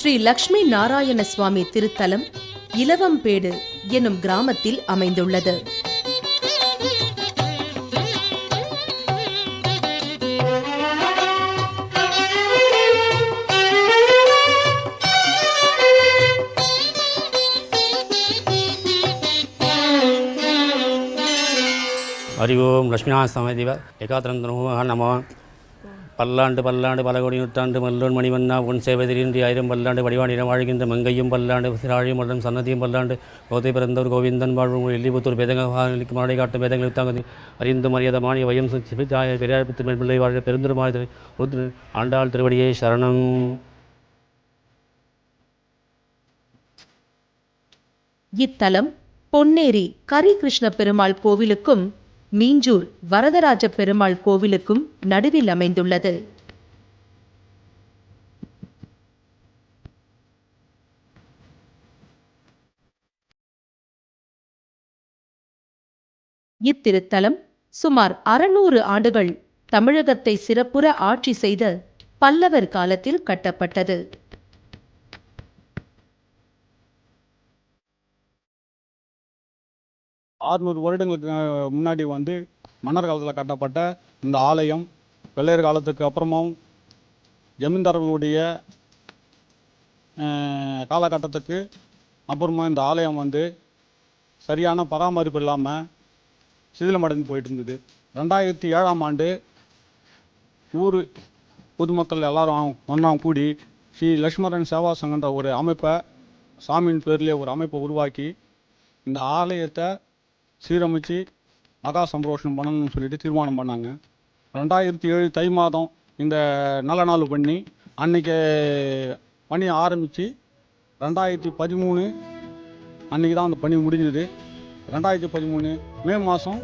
ஸ்ரீ லக்ஷ்மி நாராயண சுவாமி திருத்தலம் இலவம்பேடு எனும் கிராமத்தில் அமைந்துள்ளது. ஹரி ஓம் லக்ஷ்மிநாத சமதிவ ஏகாத்திரந்தனோ நமோ. பல்லாண்டு பல்லாண்டு பல கோடி நூற்றாண்டு மல்லோன் மணிவண்ணா உன் சேவதிரின்றி 1000 பல்லாண்டு வடிவானிடம் வாழ்கின்ற மங்கையும் பல்லாண்டு சிராழியும் மல்லம் சன்னதியும் பல்லாண்டு கோதை பிறந்தவர் கோவிந்தன் வாழ்வும் எல்லிபுத்தூர் பேதங்களுக்கு மாலை காட்டும் பேதங்களை தாங்க அறிந்து மரியாத மானிய வயம் சிபித்தாய பெரியாழ்பத்து பிள்ளை வாழ்க பெருந்திருமாய் ஆண்டாள் திருவடியே சரணம். இத்தலம் பொன்னேரி கரிகிருஷ்ண பெருமாள் கோவிலுக்கும் மீஞ்சூர் வரதராஜ பெருமாள் கோவிலுக்கும் நடுவில் அமைந்துள்ளது. இத்திருத்தலம் சுமார் 600 ஆண்டுகள் தமிழகத்தை சிறப்புற ஆட்சி செய்த பல்லவர் காலத்தில் கட்டப்பட்டது. வருடங்களுக்கு முன்னாடி மன்னர் காலத்தில் கட்டப்பட்ட இந்த ஆலயம் வெள்ளையர் காலத்துக்கு அப்புறமும் ஜமீன்தாரர்களுடைய காலகட்டத்துக்கு அப்புறமா இந்த ஆலயம் சரியான பராமரிப்பு இல்லாமல் சிதிலமடைந்து போயிட்டு இருந்தது. 2007ஆம் ஆண்டு ஊர் பொதுமக்கள் எல்லாரும் ஒன்றா கூடி ஸ்ரீ லக்ஷ்மணன் சேவா சங்கன்ற ஒரு அமைப்பை, சாமியின் பேர்லேயே ஒரு அமைப்பை உருவாக்கி இந்த ஆலயத்தை சீரமைச்சு மகா சம்பரோஷனம் பண்ணணும்னு சொல்லிட்டு தீர்மானம் பண்ணாங்க. 2007 தை மாதம் இந்த நல்ல நாள் பண்ணி அன்றைக்கி பணி ஆரம்பித்து 2013 அன்றைக்கி தான் அந்த பணி முடிஞ்சது. 2013 மே மாதம்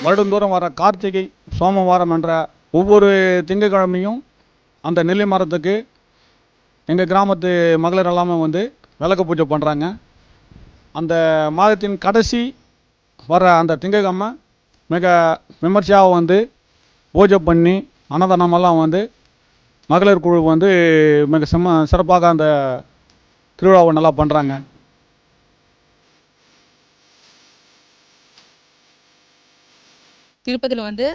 வருடந்தோறும் வர கார்த்திகை சோமவாரம் என்ற ஒவ்வொரு திங்கட்கிழமையும் அந்த நெல்லி மரத்துக்கு எங்கள் கிராமத்து மகளிர் எல்லாமே விளக்கு பூஜை பண்ணுறாங்க. அந்த மாதத்தின் கடைசி வர அந்த திங்கக்கிழமை மிக விமர்சையாக பூஜை பண்ணி அன்னதானமெல்லாம் மகளிர் குழு மிக சிறப்பாக அந்த திருவிழாவை நல்லா பண்ணுறாங்க. திருப்பதியில் வந்து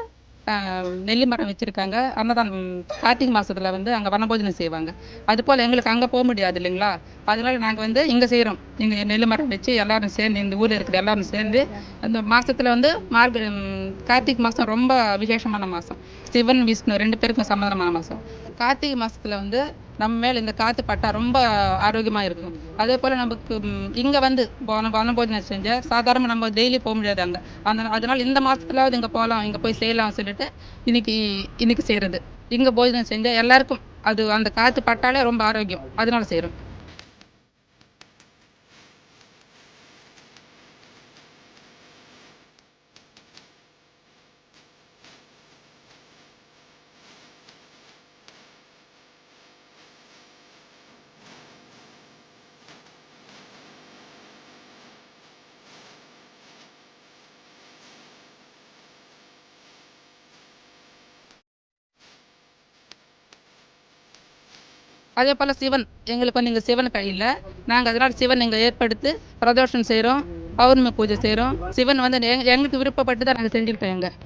நெல்லி மரம் வச்சுருக்காங்க. அன்னதானம் கார்த்திகை மாதத்தில் வந்து அங்கே வனபோஜனம் செய்வாங்க. அதுபோல் எங்களுக்கு அங்கே போக முடியாது இல்லைங்களா, அதனால் நாங்கள் வந்து இங்கே செய்கிறோம். இங்கே நெல்லி மரம் வச்சு எல்லோரும் சேர்ந்து, இந்த ஊரில் இருக்கிற எல்லோரும் சேர்ந்து அந்த மாதத்தில் வந்து கார்த்திகை மாதம் ரொம்ப விசேஷமான மாதம். சிவன் விஷ்ணு 2 பேருக்கும் சம்மதமான மாதம். கார்த்திகை மாதத்தில் வந்து நம்ம மேலே இந்த காற்று பட்டா ரொம்ப ஆரோக்கியமாக இருக்கும். அதே போல் நமக்கு இங்கே வந்து வனபோஜனம் செஞ்சால் சாதாரணமாக நம்ம டெய்லி போக முடியாது அங்கே. அதனால் இந்த மாதத்துலாவது இங்கே போகலாம், இங்கே போய் செய்யலாம் சொல்லிட்டு இன்னைக்கு செய்கிறது. இங்கே போஜனம் செஞ்சால் எல்லாருக்கும் அது அந்த காற்று பட்டாலே ரொம்ப ஆரோக்கியம், அதனால செய்கிறோம். அதே போல் சிவன் எங்களுக்கு வந்து இங்கே சிவன் கையில் நாங்கள் அதனால் சிவன் இங்கே ஏற்படுத்தி பிரதோஷம் செய்கிறோம், பௌர்ணமி பூஜை செய்கிறோம். சிவன் வந்து எங்களுக்கு விருப்பப்பட்டு தான் நாங்கள் செஞ்சுருக்கோம். எங்கள்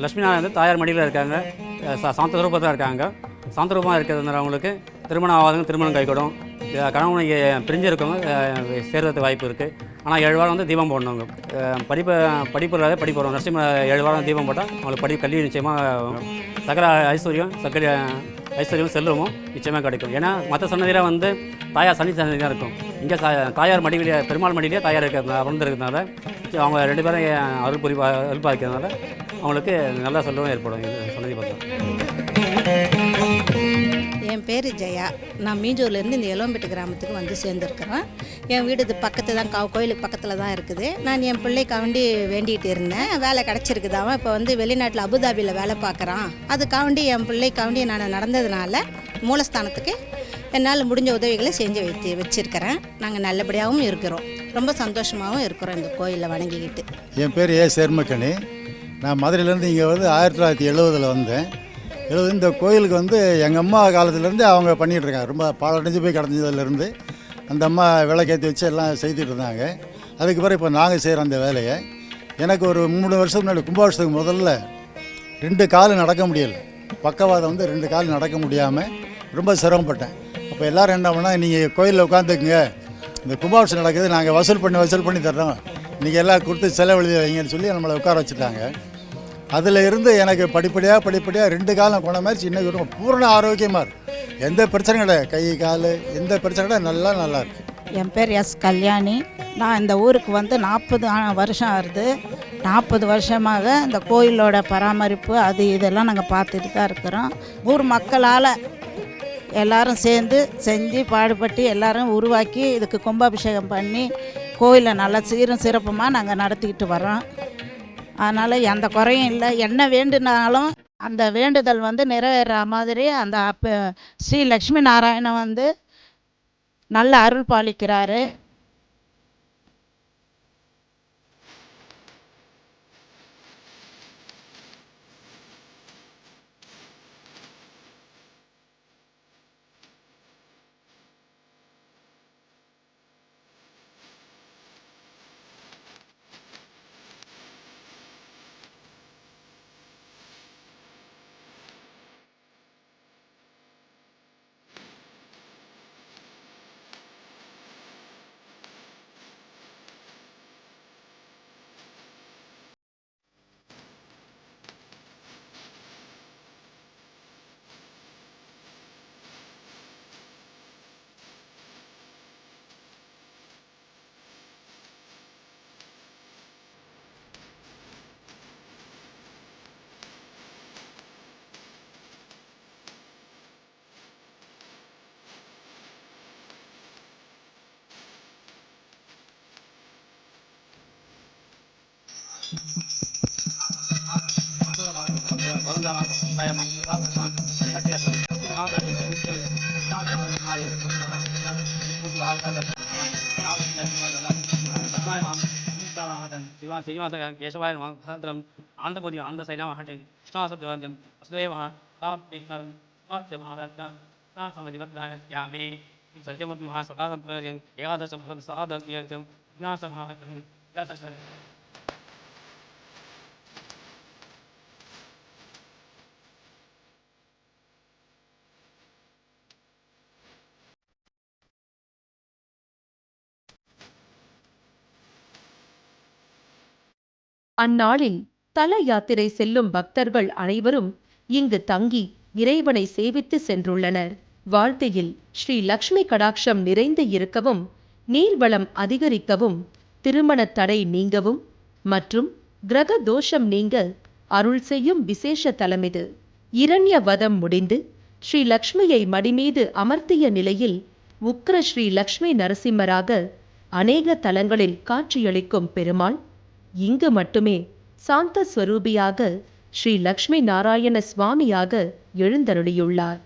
லட்சுமி நாராயணன் வந்து தாயார் மடியில் இருக்காங்க, சாந்த ரூபத்தில் இருக்காங்க. சாந்த ரூபமாக இருக்கிறதுனால அவங்களுக்கு திருமணம் ஆகாதவங்க திருமணம் கைகூடும், கணவனை பிரிஞ்சு இருக்கவங்க சேர்றதுக்கு வாய்ப்பு இருக்குது. ஆனால் 7 வாரம் வந்து தீபம் போடணுங்க. படிப்பு இல்லாத படிப்பு வரும். நரசிம்ம 7 வாரம் தீபம் போட்டால் அவங்களுக்கு கல்வி நிச்சயமாக சகல ஐஸ்வர்யம் செல்வமும் நிச்சயமாக கிடைக்கும். ஏன்னா மற்ற சன்னதியில் வந்து தாயார் சன்னதி தான் இருக்கும். இங்கே தாயார் மடியிலே பெருமாள் மடியிலே தாயார் இருக்கிறதுனால அமர்ந்துருக்கிறதுனால அவங்க 2 பேரும் அருள் பாதிக்கிறதுனால அவங்களுக்கு நல்ல செல்வம் ஏற்படும். இது சன்னதி பார்த்தோம். என் பேர் ஜெயா. நான் மீஞ்சூர்லேருந்து இந்த எலோம்பேட்டு கிராமத்துக்கு வந்து சேர்ந்துருக்குறேன். என் வீடு இது பக்கத்து தான், கோயிலுக்கு பக்கத்தில் தான் இருக்குது. நான் என் பிள்ளைக்காண்டி வேண்டிகிட்டு இருந்தேன். வேலை கிடச்சிருக்குது. அவன் இப்போ வந்து வெளிநாட்டில் அபுதாபியில் வேலை பார்க்குறான். அதுக்காண்டி என் பிள்ளைக்காண்டி நான் நடந்ததுனால மூலஸ்தானத்துக்கு என்னால் முடிஞ்ச உதவிகளை செஞ்சு வச்சுருக்கிறேன். நாங்கள் நல்லபடியாகவும் இருக்கிறோம், ரொம்ப சந்தோஷமாகவும் இருக்கிறோம் இந்த கோயிலை வணங்கிக்கிட்டு. என் பேர் சேர்மக்கணி. நான் மதுரையிலேருந்து இங்கே வந்து 1970 வந்தேன். இந்த கோயிலுக்கு வந்து எங்கள் அம்மா காலத்துலேருந்து அவங்க பண்ணிகிட்ருக்காங்க. ரொம்ப பாலடைஞ்சு போய் கிடந்ததுலேருந்து அந்த அம்மா விளக்கேற்றி வச்சு எல்லாம் செய்துட்டு இருந்தாங்க. அதுக்கு பிறகு இப்போ நாங்கள் செய்கிறோம் அந்த வேலையை. எனக்கு ஒரு 3 வருஷத்துக்கு முன்னாடி கும்பாபிஷேகத்துக்கு முதல்ல 2 கால் நடக்க முடியலை. பக்கவாதம் வந்து 2 கால் நடக்க முடியாமல் ரொம்ப சிரமப்பட்டேன். அப்போ எல்லோரும் என்ன பண்ணால், நீங்கள் கோயிலில் உட்காந்துக்குங்க, இந்த கும்பாபிஷேகம் நடக்குது, நாங்கள் வசூல் பண்ணி தர்றோம், நீங்கள் எல்லாம் கொடுத்து செலவெழுதி வைங்கன்னு சொல்லி நம்மளை உட்கார வச்சுட்டாங்க. அதில் இருந்து எனக்கு படிப்படியாக 2 காலம் கொண்ட மாதிரி சின்ன ரொம்ப பூர்ண ஆரோக்கியமாக இருக்குது. எந்த பிரச்சனையும் கிடையாது, கை கால் எந்த பிரச்சனை கிடையாது, நல்லா இருக்குது. என் பேர் கல்யாணி. நான் இந்த ஊருக்கு வந்து 40 வருஷம் ஆகுது. 40 வருஷமாக இந்த கோயிலோட பராமரிப்பு அது இதெல்லாம் நாங்கள் பார்த்துட்டு தான் இருக்கிறோம். ஊர் மக்களால் எல்லோரும் சேர்ந்து செஞ்சு பாடுபட்டு எல்லோரும் உருவாக்கி இதுக்கு கும்பாபிஷேகம் பண்ணி கோயிலை நல்லா சீரும் சிறப்புமாக நாங்கள் நடத்திக்கிட்டு வரோம். அதனால் எந்த குறையும் இல்லை. என்ன வேண்டுனாலும் அந்த வேண்டுதல் வந்து நிறைவேற மாதிரி அந்த ஸ்ரீ லக்ஷ்மி நாராயணன் வந்து நல்ல அருள் பாலிக்கிறாரு. Vamos lá, vai, கேசவாய நம ஆந்தபோதி ஆந்த சைனா மகட்டை கிருஷ்ணாசப்தம் வசுதேவ யாமே சத்யமூர்த்தி மகா சகாதம் ஏகாதசம் சாதம் விநாசம் அந்நாளில் தல யாத்திரை செல்லும் பக்தர்கள் அனைவரும் இங்கு தங்கி இறைவனை சேவித்து சென்றுள்ளனர். வாழ்க்கையில் ஸ்ரீ லக்ஷ்மி கடாட்சம் நிறைந்து இருக்கவும், நீர்வளம் அதிகரிக்கவும், திருமணத் தடை நீங்கவும் மற்றும் கிரக தோஷம் நீங்க அருள் செய்யும் விசேஷ தலமிது. இரண்ய வதம் முடிந்து ஸ்ரீ லக்ஷ்மியை மடிமீது அமர்த்திய நிலையில் உக்ர ஸ்ரீ லக்ஷ்மி நரசிம்மராக அநேக தலங்களில் காட்சியளிக்கும் பெருமாள் இங்கு மட்டுமே சாந்த ஸ்வரூபியாக ஸ்ரீ லக்ஷ்மி நாராயண சுவாமியாக எழுந்தருளியுள்ளார்.